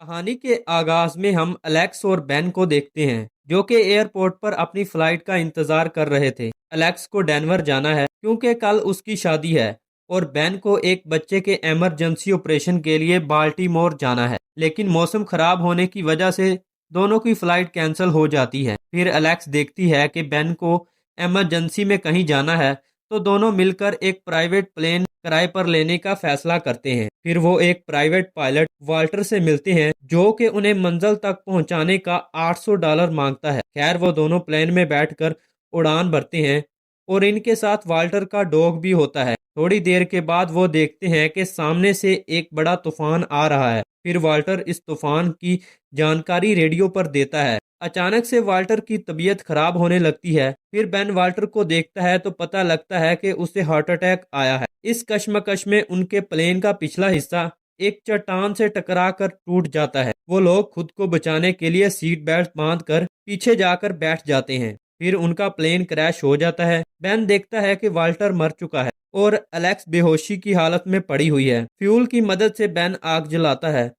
कहानी के आगाज में हम एलेक्स और बेन को देखते हैं जो कि एयरपोर्ट पर अपनी फ्लाइट का इंतजार कर रहे थे। एलेक्स को डेनवर जाना है क्योंकि कल उसकी शादी है और बेन को एक बच्चे के इमरजेंसी ऑपरेशन के लिए बाल्टीमोर जाना है, लेकिन मौसम खराब होने की वजह से दोनों की फ्लाइट कैंसिल हो जाती है। फिर एलेक्स देखती है कि बेन को इमरजेंसी में कहीं जाना है, तो दोनों मिलकर एक प्राइवेट प्लेन किराए पर लेने का फैसला करते हैं। फिर वो एक प्राइवेट पायलट वाल्टर से मिलते हैं जो कि उन्हें मंजिल तक पहुंचाने का $800 मांगता है। खैर वो दोनों प्लेन में बैठकर उड़ान भरते हैं और इनके साथ वाल्टर का डॉग भी होता है। थोड़ी देर के बाद वो देखते हैं कि सामने से एक बड़ा तूफान आ रहा है। फिर वाल्टर इस तूफान की जानकारी रेडियो पर देता है। अचानक से वाल्टर की तबीयत खराब होने लगती है। फिर बेन वाल्टर को देखता है तो पता लगता है कि उसे हार्ट अटैक आया है। इस कश्मकश में उनके प्लेन का पिछला हिस्सा एक चट्टान से टकरा कर टूट जाता है। वो लोग खुद को बचाने के लिए सीट बेल्ट बांध कर पीछे जाकर बैठ जाते हैं। फिर उनका प्लेन क्रैश हो जाता है। बेन देखता है कि वाल्टर मर चुका है और एलेक्स बेहोशी की हालत में पड़ी हुई है। फ्यूल की मदद से बेन आग जलाता है।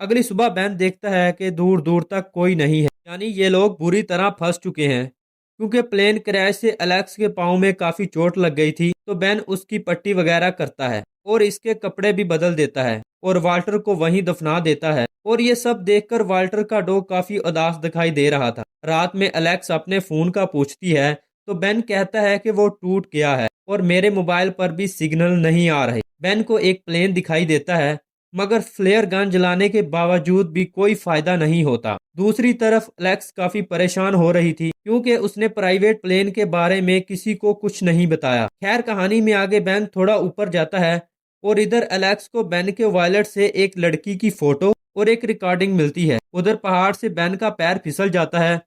अगली सुबह बेन देखता है कि दूर दूर तक कोई नहीं है, यानी ये लोग बुरी तरह फंस चुके हैं। क्योंकि प्लेन क्रैश से एलेक्स के पाँव में काफी चोट लग गई थी, तो बेन उसकी पट्टी वगैरह करता है और इसके कपड़े भी बदल देता है और वाल्टर को वहीं दफना देता है। और ये सब देखकर वाल्टर का डॉग काफी उदास दिखाई दे रहा था। रात में एलेक्स अपने फोन का पूछती है तो बेन कहता है कि वो टूट गया है और मेरे मोबाइल पर भी सिग्नल नहीं आ रहे। बेन को एक प्लेन दिखाई देता है, मगर फ्लेयर गन जलाने के बावजूद भी कोई फायदा नहीं होता। दूसरी तरफ एलेक्स काफी परेशान हो रही थी क्योंकि उसने प्राइवेट प्लेन के बारे में किसी को कुछ नहीं बताया। खैर कहानी में आगे बेन थोड़ा ऊपर जाता है और इधर एलेक्स को बेन के वॉलेट से एक लड़की की फोटो और एक रिकॉर्डिंग मिलती है। उधर पहाड़ से बेन का पैर फिसल जाता है,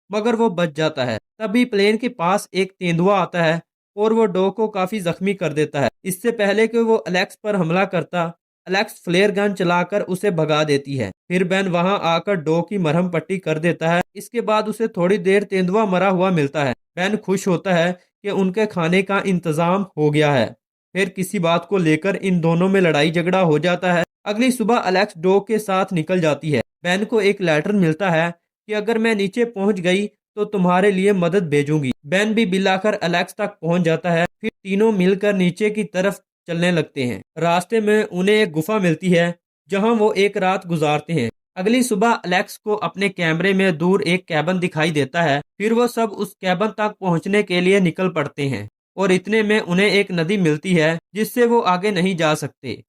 मगर वो बच जाता है। तभी प्लेन के पास एक तेंदुआ आता है और वो डॉग को काफी जख्मी कर देता है। इससे पहले कि वो एलेक्स पर हमला करता, एलेक्स फ्लेयर गन चलाकर उसे भगा देती है। फिर बेन वहां आकर डॉग की मरहम पट्टी कर देता है। इसके बाद उसे थोड़ी देर तेंदुआ मरा हुआ मिलता है। बेन खुश होता है कि उनके खाने का इंतजाम हो गया है। फिर किसी बात को लेकर इन दोनों में लड़ाई झगड़ा हो जाता है। अगली सुबह एलेक्स डॉग के साथ निकल जाती है। बेन को एक लेटर मिलता है कि अगर मैं नीचे पहुंच गई तो तुम्हारे लिए मदद भेजूंगी। बेन भी बिल आकर एलेक्स तक पहुंच जाता है। फिर तीनों मिलकर नीचे की तरफ चलने लगते हैं। रास्ते में उन्हें एक गुफा मिलती है जहां वो एक रात गुजारते हैं। अगली सुबह एलेक्स को अपने कैमरे में दूर एक कैबन दिखाई देता है। फिर वो सब उस कैबन तक पहुंचने के लिए निकल पड़ते हैं और इतने में उन्हें एक नदी मिलती है जिससे वो आगे नहीं जा सकते।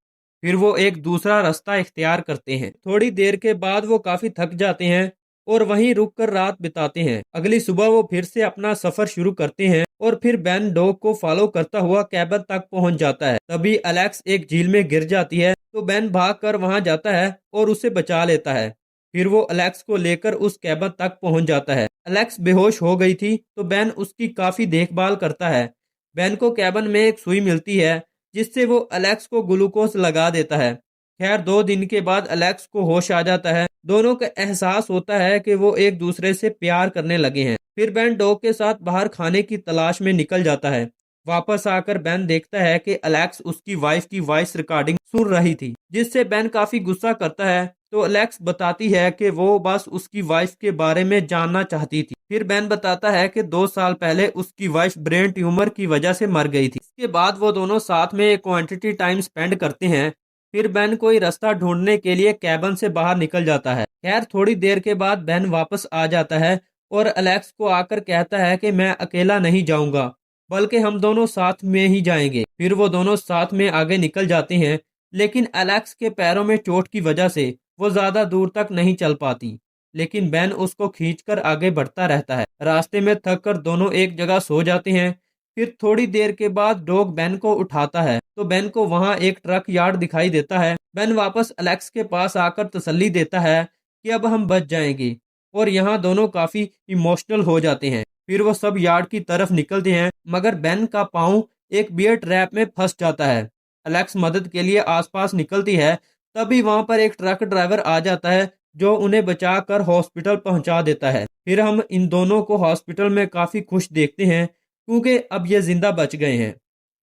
फिर वो एक दूसरा रास्ता इख्तियार करते हैं। थोड़ी देर के बाद वो काफी थक जाते हैं और वहीं रुककर रात बिताते हैं। अगली सुबह वो फिर से अपना सफर शुरू करते हैं और फिर बेन डॉग को फॉलो करता हुआ कैबन तक पहुंच जाता है। तभी एलेक्स एक झील में गिर जाती है तो बेन भागकर वहां जाता है और उसे बचा लेता है। फिर वो एलेक्स को लेकर उस कैबन तक पहुंच जाता है। एलेक्स बेहोश हो गई थी तो बेन उसकी काफी देखभाल करता है। बेन को कैबन में एक सुई मिलती है जिससे वो एलेक्स को ग्लूकोज लगा देता है। खैर 2 दिन के बाद एलेक्स को होश आ जाता है। दोनों का एहसास होता है कि वो एक दूसरे से प्यार करने लगे हैं। फिर बेन डॉग के साथ बाहर खाने की तलाश में निकल जाता है। वापस आकर बेन देखता है कि एलेक्स उसकी वाइफ की वॉइस रिकॉर्डिंग सुन रही थी, जिससे बेन काफी गुस्सा करता है। तो एलेक्स बताती है कि वो बस उसकी वाइफ के बारे में जानना चाहती थी। फिर बेन बताता है कि 2 साल पहले उसकी वाइफ ब्रेन ट्यूमर की वजह से मर गई थी। इसके बाद वो दोनों साथ में क्वांटिटी टाइम स्पेंड करते हैं। फिर बेन कोई रास्ता ढूंढने के लिए कैबन से बाहर निकल जाता है। खैर थोड़ी देर के बाद बेन वापस आ जाता है और एलेक्स को आकर कहता है कि मैं अकेला नहीं जाऊंगा, बल्कि हम दोनों साथ में ही जाएंगे। फिर वो दोनों साथ में आगे निकल जाते हैं, लेकिन एलेक्स के पैरों में चोट की वजह से वो ज्यादा दूर तक नहीं चल पाती। लेकिन बेन उसको खींचकर आगे बढ़ता रहता है। रास्ते में थक कर दोनों एक जगह सो जाते हैं। फिर थोड़ी देर के बाद डॉग बेन को उठाता है तो बेन को वहां एक ट्रक यार्ड दिखाई देता है। बेन वापस एलेक्स के पास आकर तसल्ली देता है कि अब हम बच जाएंगे और यहाँ दोनों काफी इमोशनल हो जाते हैं। फिर वो सब यार्ड की तरफ निकलते हैं, मगर बेन का पाँव एक बियर ट्रैप में फंस जाता है। एलेक्स मदद के लिए आसपास निकलती है, तभी वहां पर एक ट्रक ड्राइवर आ जाता है जो उन्हें बचाकर हॉस्पिटल पहुंचा देता है। फिर हम इन दोनों को हॉस्पिटल में काफी खुश देखते हैं क्योंकि अब ये जिंदा बच गए हैं।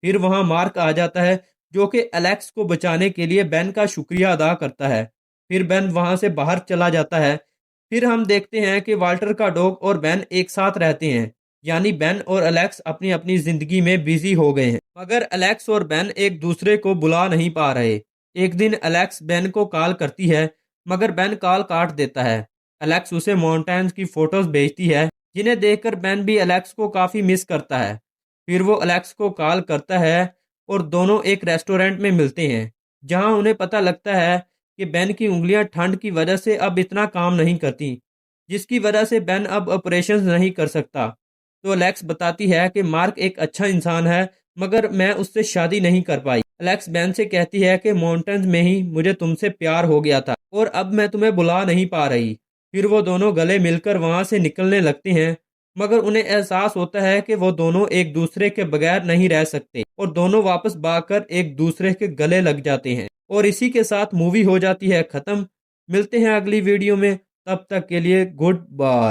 फिर वहां मार्क आ जाता है जो कि एलेक्स को बचाने के लिए बेन का शुक्रिया अदा करता है। फिर बेन वहां से बाहर चला जाता है। फिर हम देखते हैं कि वाल्टर का डॉग और बेन एक साथ रहते हैं, यानी बेन और एलेक्स अपनी अपनी जिंदगी में बिजी हो गए हैं, मगर एलेक्स और बेन एक दूसरे को बुला नहीं पा रहे। एक दिन एलेक्स बेन को कॉल करती है, मगर बेन कॉल काट देता है। एलेक्स उसे माउंटेन्स की फोटोज भेजती है, जिन्हें देखकर बेन भी एलेक्स को काफी मिस करता है। फिर वो एलेक्स को कॉल करता है और दोनों एक रेस्टोरेंट में मिलते हैं, जहां उन्हें पता लगता है कि बेन की उंगलियां ठंड की वजह से अब इतना काम नहीं करती, जिसकी वजह से बेन अब ऑपरेशन नहीं कर सकता। तो एलेक्स बताती है कि मार्क एक अच्छा इंसान है, मगर मैं उससे शादी नहीं कर पाई। एलेक्स बेन से कहती है कि माउंटेन्स में ही मुझे तुमसे प्यार हो गया था और अब मैं तुम्हें बुला नहीं पा रही। फिर वो दोनों गले मिलकर वहां से निकलने लगते हैं, मगर उन्हें एहसास होता है कि वो दोनों एक दूसरे के बगैर नहीं रह सकते और दोनों वापस भागकर एक दूसरे के गले लग जाते हैं। और इसी के साथ मूवी हो जाती है खत्म। मिलते हैं अगली वीडियो में, तब तक के लिए गुड बाय।